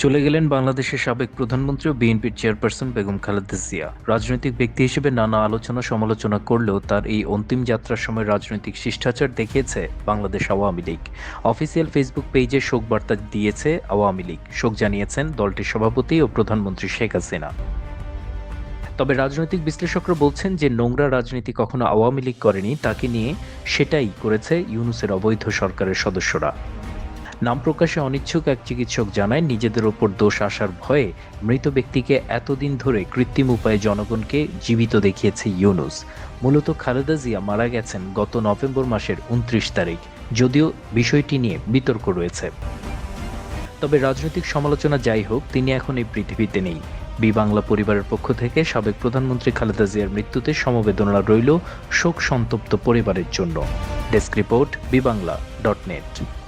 চলে গেলেন বাংলাদেশের সাবেক প্রধানমন্ত্রী ও বিএনপির চেয়ারপারসন বেগম খালেদা জিয়া। রাজনৈতিক ব্যক্তি হিসেবে নানা আলোচনা সমালোচনা করলেও তার এই অন্তিম যাত্রার সময় রাজনৈতিক শিষ্টাচার দেখিয়েছে বাংলাদেশ আওয়ামী লীগ। অফিসিয়াল ফেসবুক পেজে শোক বার্তা দিয়েছে আওয়ামী লীগ। শোক জানিয়েছেন দলটির সভাপতি ও প্রধানমন্ত্রী শেখ হাসিনা। তবে রাজনৈতিক বিশ্লেষকরা বলছেন যে নোংরা রাজনীতি কখনো আওয়ামী লীগ করেনি, তাকে নিয়ে সেটাই করেছে ইউনূসের অবৈধ সরকারের সদস্যরা। নাম প্রকাশে অনিচ্ছুক এক চিকিৎসক জানায়, নিজেদের ওপর দোষ আসার ভয়ে মৃত ব্যক্তিকে এতদিন ধরে কৃত্রিম উপায়ে জনগণকে জীবিত দেখিয়েছে ইউনূস। মূলত খালেদা জিয়া মারা গেছেন গত নভেম্বর মাসের ২৯ তারিখ, যদিও বিষয়টি নিয়ে বিতর্ক রয়েছে। তবে রাজনৈতিক সমালোচনা যাই হোক, তিনি এখন এই পৃথিবীতে নেই। বি বাংলা পরিবারের পক্ষ থেকে সাবেক প্রধানমন্ত্রী খালেদা জিয়ার মৃত্যুতে সমবেদনা রইল শোক সন্তপ্ত পরিবারের জন্য। Desk report, বিবাংলা.net।